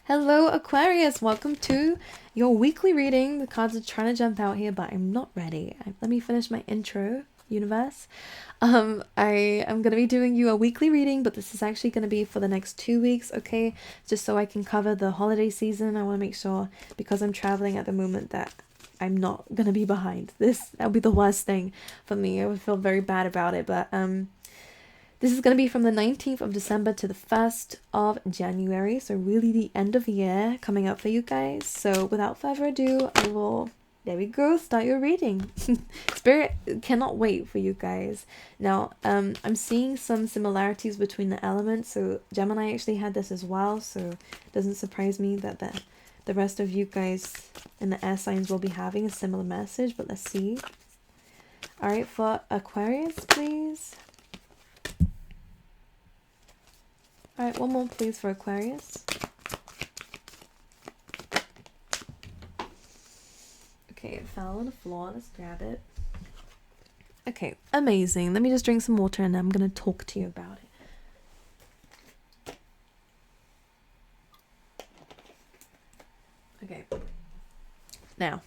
Hello, Aquarius. Welcome to your weekly reading. The cards are trying to jump out here, but I'm not ready. Let me finish my intro, universe. I am going to be doing you a weekly reading, but this is actually going to be for the next 2 weeks, okay? Just so I can cover the holiday season. I want to make sure, because I'm traveling at the moment, that I'm not going to be behind. That would be the worst thing for me. I would feel very bad about it, but this is going to be from the 19th of December to the 1st of January. So really the end of year coming up for you guys. So without further ado, I will, there we go, start your reading. Spirit cannot wait for you guys. Now, I'm seeing some similarities between the elements. So Gemini actually had this as well. So it doesn't surprise me that the rest of you guys in the air signs will be having a similar message. But let's see. All right, for Aquarius, please. Alright, one more please for Aquarius. Okay, it fell on the floor. Let's grab it. Okay, amazing. Let me just drink some water and then I'm going to talk to you about it. Okay. Now,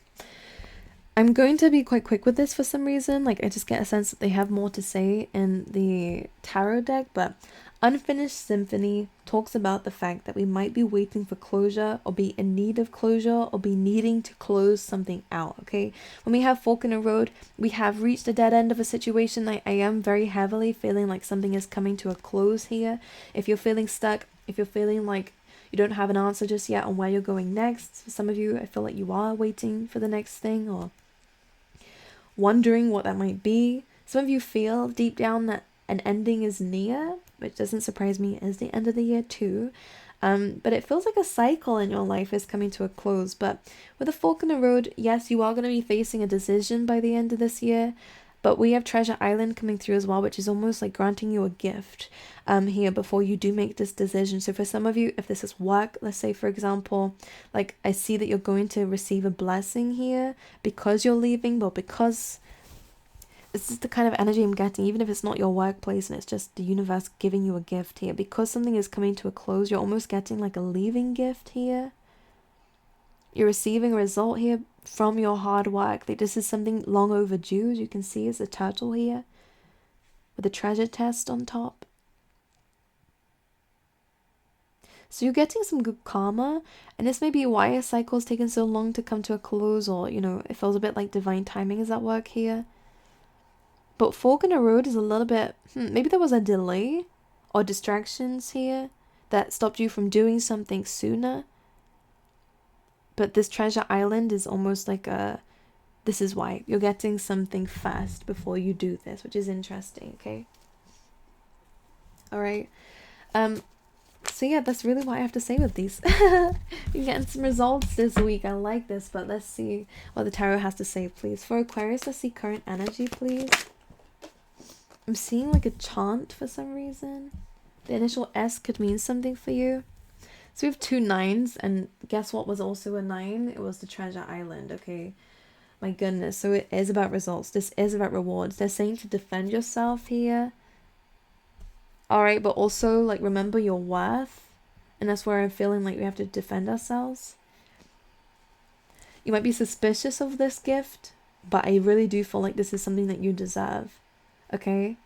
I'm going to be quite quick with this for some reason. Like, I just get a sense that they have more to say in the tarot deck, but Unfinished Symphony talks about the fact that we might be waiting for closure or be in need of closure or be needing to close something out, okay? When we have Fork in the Road, we have reached a dead end of a situation. I am very heavily feeling like something is coming to a close here. If you're feeling stuck, if you're feeling like you don't have an answer just yet on where you're going next, for some of you, I feel like you are waiting for the next thing or wondering what that might be. Some of you feel deep down that an ending is near, which doesn't surprise me, as the end of the year too. But it feels like a cycle in your life is coming to a close. But with a fork in the road, yes, you are going to be facing a decision by the end of this year. But we have Treasure Island coming through as well, which is almost like granting you a gift here before you do make this decision. So for some of you, if this is work, let's say, for example, like I see that you're going to receive a blessing here because you're leaving, but because this is the kind of energy I'm getting, even if it's not your workplace and it's just the universe giving you a gift here. Because something is coming to a close, you're almost getting like a leaving gift here. You're receiving a result here from your hard work. Like this is something long overdue, as you can see, is a turtle here with a treasure chest on top. So you're getting some good karma, and this may be why a cycle is taking so long to come to a close, or, you know, it feels a bit like divine timing is at work here. But Fork in the Road is a little bit, maybe there was a delay or distractions here that stopped you from doing something sooner. But this Treasure Island is almost like this is why. You're getting something fast before you do this, which is interesting, okay? Alright. So yeah, that's really what I have to say with these. You're getting some results this week. I like this, but let's see what the tarot has to say, please. For Aquarius, let's see current energy, please. I'm seeing like a chant for some reason. The initial S could mean something for you. So we have 2 9s, and guess what was also a 9? It was the Treasure Island, okay? My goodness, so it is about results. This is about rewards. They're saying to defend yourself here. Alright, but also, like, remember your worth. And that's where I'm feeling like we have to defend ourselves. You might be suspicious of this gift, but I really do feel like this is something that you deserve. Okay?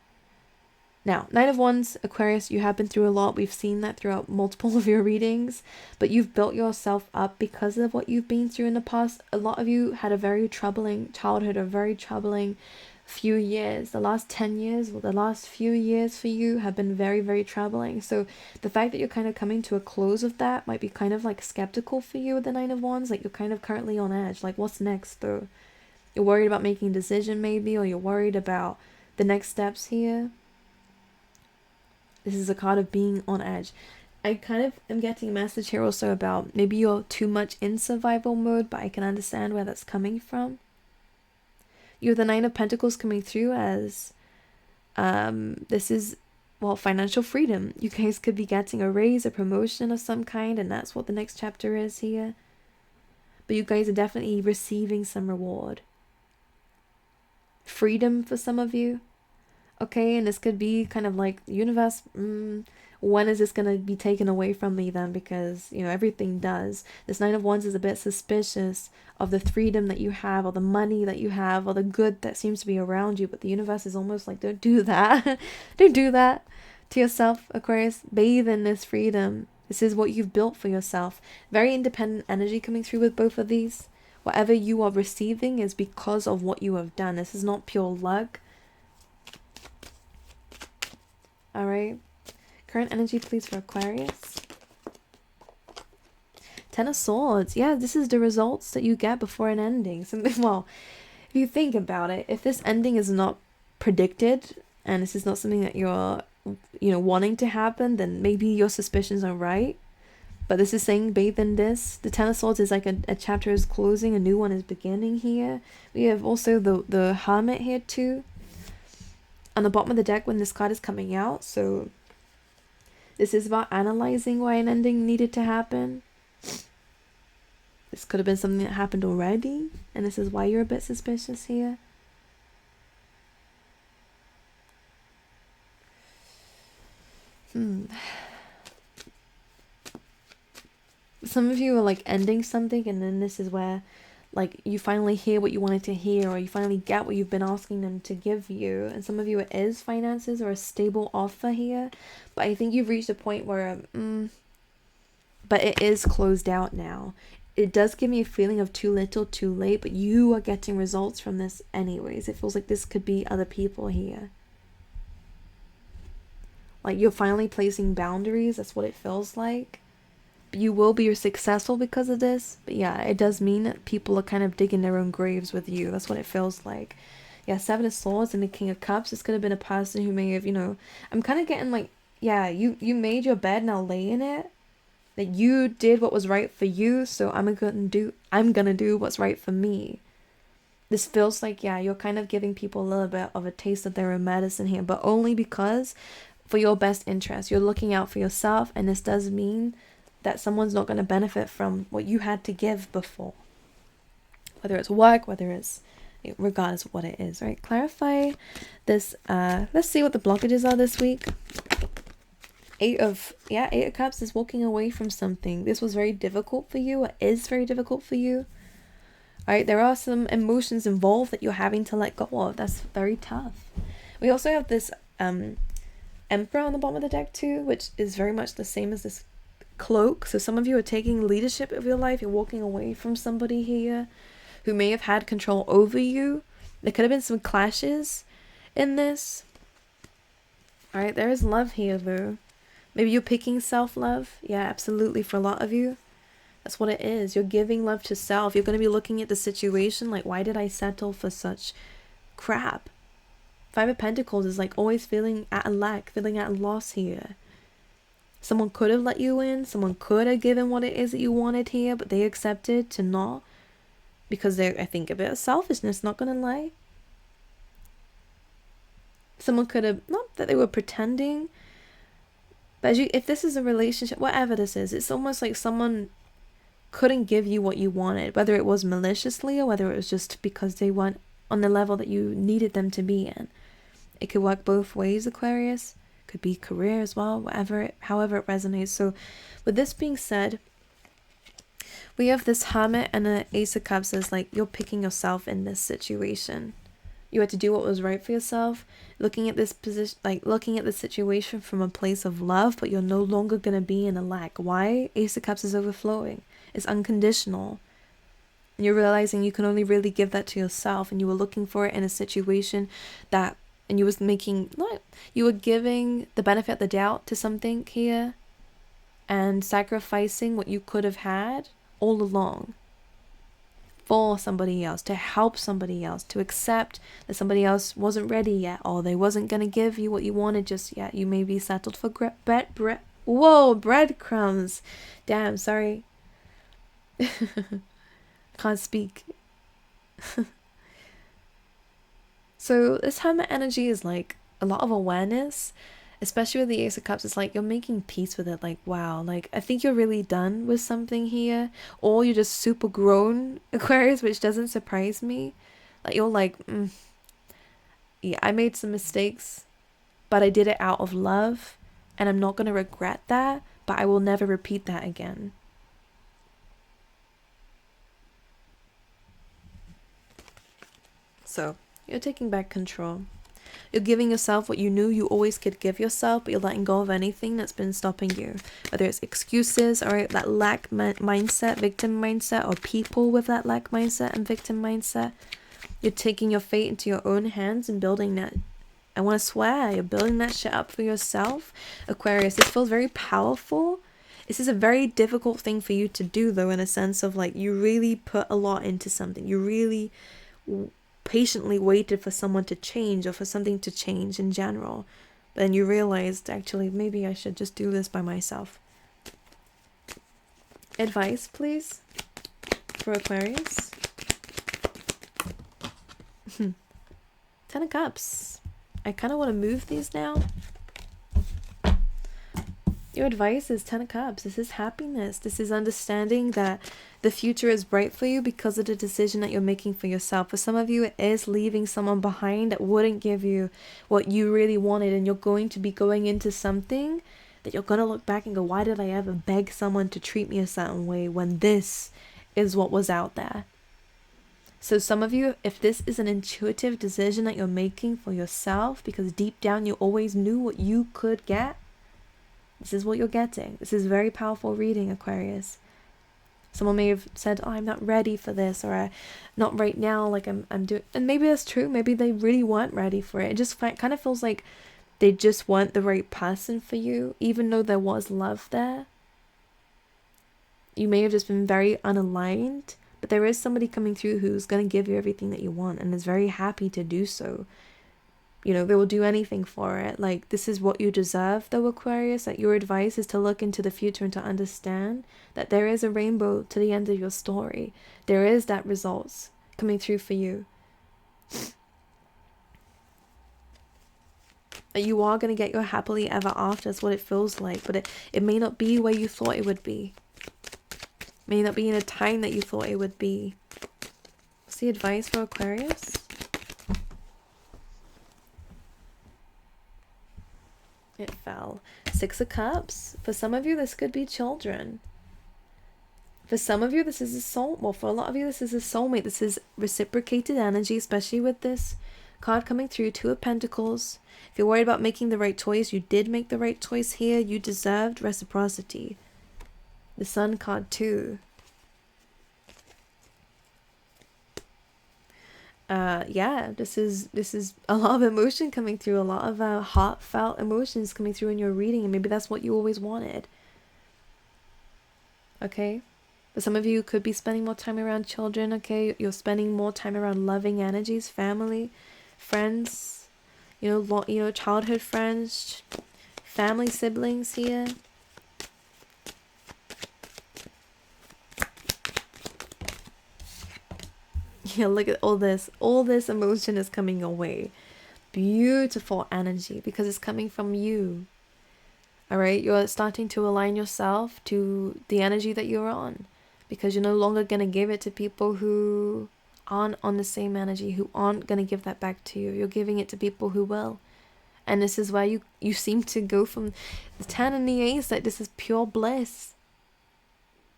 Now, 9 of Wands, Aquarius, you have been through a lot. We've seen that throughout multiple of your readings. But you've built yourself up because of what you've been through in the past. A lot of you had a very troubling childhood, a very troubling few years. The last 10 years, well, the last few years for you have been very, very troubling. So the fact that you're kind of coming to a close of that might be kind of like skeptical for you with the 9 of Wands. Like you're kind of currently on edge. Like what's next though? You're worried about making a decision maybe, or you're worried about the next steps here. This is a card of being on edge. I kind of am getting a message here also about maybe you're too much in survival mode, but I can understand where that's coming from. You have the 9 of Pentacles coming through as this is, well, financial freedom. You guys could be getting a raise, a promotion of some kind, and that's what the next chapter is here. But you guys are definitely receiving some reward. Freedom for some of you. Okay, and this could be kind of like the universe when is this going to be taken away from me then? Because, you know, everything does. This Nine of Wands is a bit suspicious of the freedom that you have, or the money that you have, or the good that seems to be around you. But the universe is almost like, don't do that. Don't do that to yourself, Aquarius. Bathe in this freedom. This is what you've built for yourself. Very independent energy coming through with both of these. Whatever you are receiving is because of what you have done. This is not pure luck. All right. Current energy, please, for Aquarius. Ten of Swords. Yeah, this is the results that you get before an ending. Something, well, if you think about it, if this ending is not predicted, and this is not something that you're, you know, wanting to happen, then maybe your suspicions are right. But this is saying bathe in this. The Ten of Swords is like a chapter is closing, a new one is beginning here. We have also the Hermit here too. On the bottom of the deck when this card is coming out. So this is about analyzing why an ending needed to happen. This could have been something that happened already, and this is why you're a bit suspicious here. Some of you are like ending something, and then this is where like you finally hear what you wanted to hear, or you finally get what you've been asking them to give you. And some of you, it is finances or a stable offer here, but I think you've reached a point where but it is closed out now. It does give me a feeling of too little too late, but you are getting results from this anyways. It feels like this could be other people here. Like you're finally placing boundaries. That's what it feels like. You will be successful because of this. But yeah, it does mean that people are kind of digging their own graves with you. That's what it feels like. Yeah, Seven of Swords and the King of Cups. This could have been a person who may have, you know, I'm kind of getting like, yeah, you made your bed, now lay in it. That you did what was right for you, so I'm gonna do what's right for me. This feels like, yeah, you're kind of giving people a little bit of a taste of their own medicine here, but only because for your best interest. You're looking out for yourself, and this does mean that someone's not going to benefit from what you had to give before. Whether it's work, whether it's, regardless of what it is, right? Clarify this. Let's see what the blockages are this week. Eight of Cups is walking away from something. This was very difficult for you, or is very difficult for you. Alright, there are some emotions involved that you're having to let go of. That's very tough. We also have this Emperor on the bottom of the deck too, which is very much the same as this cloak. So some of you are taking leadership of your life. You're walking away from somebody here who may have had control over you. There could have been some clashes in this. Alright, there is love here though. Maybe you're picking self-love. Yeah, absolutely, for a lot of you. That's what it is. You're giving love to self. You're going to be looking at the situation like, why did I settle for such crap? Five of Pentacles is like always feeling at a lack, feeling at a loss here. Someone could have let you in. Someone could have given what it is that you wanted here, but they accepted to not. Because they're, I think, a bit of selfishness, not going to lie. Someone could have, not that they were pretending, but if this is a relationship, whatever this is, it's almost like someone couldn't give you what you wanted, whether it was maliciously or whether it was just because they weren't on the level that you needed them to be in. It could work both ways, Aquarius. Could be career as well, however it resonates. So with this being said, we have this Hermit and an Ace of Cups as like you're picking yourself in this situation. You had to do what was right for yourself, looking at this position, like looking at the situation from a place of love, but you're no longer going to be in a lack. Why? Ace of Cups is overflowing. It's unconditional. And you're realizing you can only really give that to yourself, and you were looking for it in a situation that, and you was making, you were giving the benefit of the doubt to something here and sacrificing what you could have had all along for somebody else, to help somebody else, to accept that somebody else wasn't ready yet, or they wasn't going to give you what you wanted just yet. You may be settled for breadcrumbs. Damn, sorry. Can't speak. So this Hermit energy is like a lot of awareness, especially with the Ace of Cups. It's like you're making peace with it. Like, wow, like I think you're really done with something here, or you're just super grown, Aquarius, which doesn't surprise me. Like you're like, yeah, I made some mistakes, but I did it out of love, and I'm not going to regret that, but I will never repeat that again. So you're taking back control. You're giving yourself what you knew you always could give yourself, but you're letting go of anything that's been stopping you. Whether it's excuses, or that lack mindset, victim mindset, or people with that lack mindset and victim mindset. You're taking your fate into your own hands and building that. I want to swear, you're building that shit up for yourself. Aquarius, this feels very powerful. This is a very difficult thing for you to do, though, in a sense of like, you really put a lot into something. You really patiently waited for someone to change, or for something to change in general. But then you realized, actually, maybe I should just do this by myself. Advice, please, for Aquarius. 10 of Cups. I kind of want to move these now. Your advice is 10 of Cups. This is happiness. This is understanding that the future is bright for you because of the decision that you're making for yourself. For some of you, it is leaving someone behind that wouldn't give you what you really wanted. And you're going to be going into something that you're going to look back and go, why did I ever beg someone to treat me a certain way when this is what was out there? So some of you, if this is an intuitive decision that you're making for yourself, because deep down you always knew what you could get, this is what you're getting. This is very powerful reading, Aquarius. Someone may have said, oh, I'm not ready for this, or not right now, like I'm doing, and maybe that's true. Maybe they really weren't ready for it. It just kind of feels like they just weren't the right person for you, even though there was love there. You may have just been very unaligned, but there is somebody coming through who's going to give you everything that you want and is very happy to do so. You know, they will do anything for it. Like, this is what you deserve, though, Aquarius. That your advice is to look into the future and to understand that there is a rainbow to the end of your story. There is that results coming through for you. That you are going to get your happily ever after. That's what it feels like. But it may not be where you thought it would be. May not be in a time that you thought it would be. What's the advice for Aquarius? It fell. 6 of Cups. For some of you, this could be children. For some of you, this is a soul. Well, for a lot of you, this is a soulmate. This is reciprocated energy, especially with this card coming through. 2 of Pentacles. If you're worried about making the right choice, you did make the right choice here. You deserved reciprocity. The Sun card too. Yeah, this is a lot of emotion coming through, a lot of heartfelt emotions coming through in your reading, and maybe that's what you always wanted. Okay, but some of you could be spending more time around children. Okay, you're spending more time around loving energies, family, friends, you know, childhood friends, family, siblings here. Yeah, look at all this emotion is coming away. Beautiful energy, because it's coming from you. All right, you're starting to align yourself to the energy that you're on, because you're no longer going to give it to people who aren't on the same energy, who aren't going to give that back to you. You're giving it to people who will. And this is why you seem to go from the 10 and the Ace, like this is pure bliss.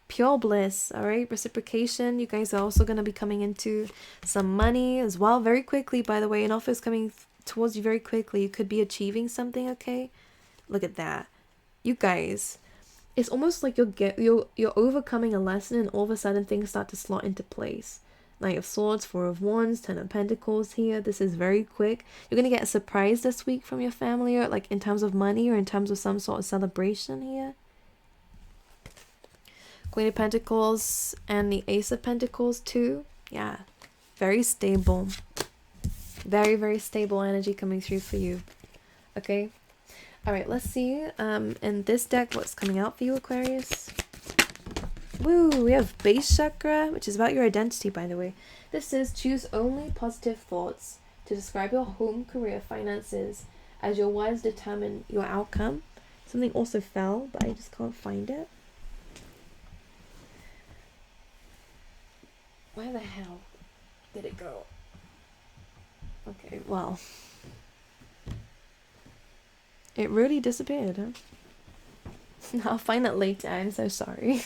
Pure bliss. All right, reciprocation. You guys are also going to be coming into some money as well very quickly, by the way. An offer is coming towards you very quickly. You could be achieving something. Okay, look at that, you guys. It's almost like you're overcoming a lesson, and all of a sudden things start to slot into place. Knight of Swords, 4 of Wands, 10 of Pentacles here. This is very quick. You're going to get a surprise this week from your family, or like in terms of money, or in terms of some sort of celebration here. Queen of Pentacles and the Ace of Pentacles too. Yeah, very stable. Very, very stable energy coming through for you. Okay. All right, let's see in this deck what's coming out for you, Aquarius. Woo, we have base chakra, which is about your identity, by the way. This is choose only positive thoughts to describe your home, career, finances, as your words determine your outcome. Something also fell, but I just can't find it. Where the hell did it go? Okay, well. It really disappeared, huh? I'll find it later. I'm so sorry.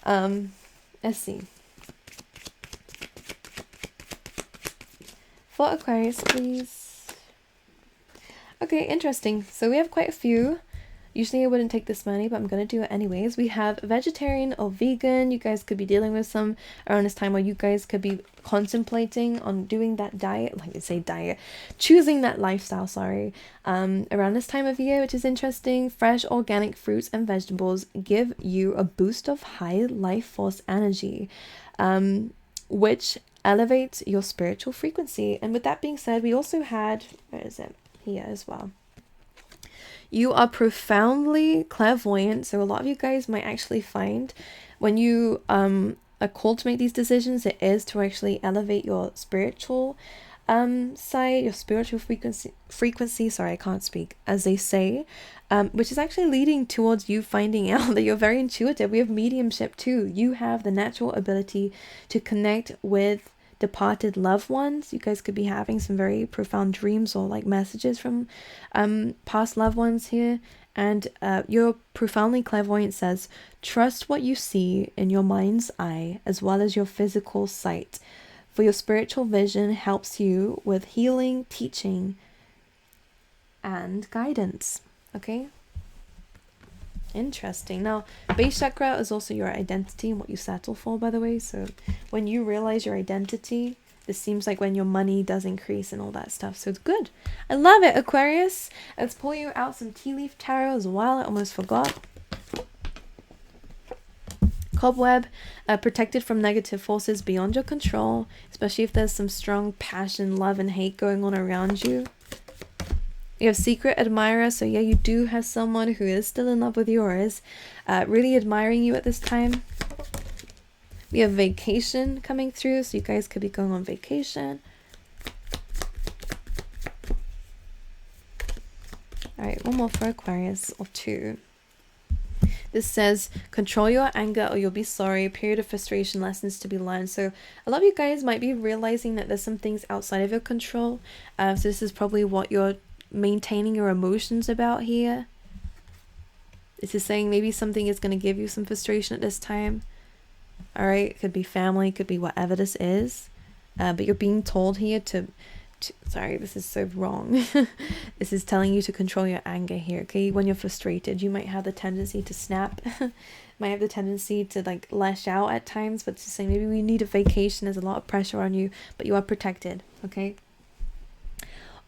Let's see. For Aquarius, please. Okay, interesting. So we have quite a few. Usually I wouldn't take this many, but I'm going to do it anyways. We have vegetarian or vegan. You guys could be dealing with some around this time, or you guys could be contemplating on doing that diet, like I say diet, choosing that lifestyle, sorry, around this time of year, which is interesting. Fresh organic fruits and vegetables give you a boost of high life force energy, which elevates your spiritual frequency. And with that being said, we also had, where is it? Here as well. You are profoundly clairvoyant, so a lot of you guys might actually find when you are called to make these decisions, it is to actually elevate your spiritual side, your spiritual frequency, sorry, I can't speak, as they say, which is actually leading towards you finding out that you're very intuitive. We have mediumship too. You have the natural ability to connect with departed loved ones. You guys could be having some very profound dreams or like messages from past loved ones here. And your profoundly clairvoyant says, trust what you see in your mind's eye as well as your physical sight, for your spiritual vision helps you with healing, teaching, and guidance. Okay, interesting. Now, base chakra is also your identity and what you settle for, by the way. So when you realize your identity, this seems like when your money does increase and all that stuff. So it's good. I love it, Aquarius. Let's pull you out some tea leaf tarot as well. I almost forgot. Cobweb, protected from negative forces beyond your control, especially if there's some strong passion, love, and hate going on around you. You have secret admirer, so yeah, you do have someone who is still in love with yours, really admiring you at this time. We have vacation coming through, so you guys could be going on vacation. Alright, one more for Aquarius, or two. This says, control your anger or you'll be sorry. Period of frustration, lessons to be learned. So a lot of you guys might be realizing that there's some things outside of your control. So this is probably what you're maintaining your emotions about here. This is saying maybe something is going to give you some frustration at this time. Alright, it could be family, could be whatever this is. But you're being told here to sorry, this is so wrong. This is telling you to control your anger here, okay? When you're frustrated, you might have the tendency to snap. Might have the tendency to like lash out at times, but to say maybe we need a vacation. There's a lot of pressure on you, but you are protected, okay?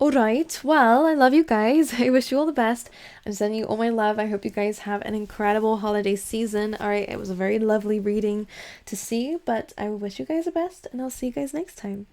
Alright, well, I love you guys. I wish you all the best. I'm sending you all my love. I hope you guys have an incredible holiday season. Alright, it was a very lovely reading to see, but I wish you guys the best, and I'll see you guys next time.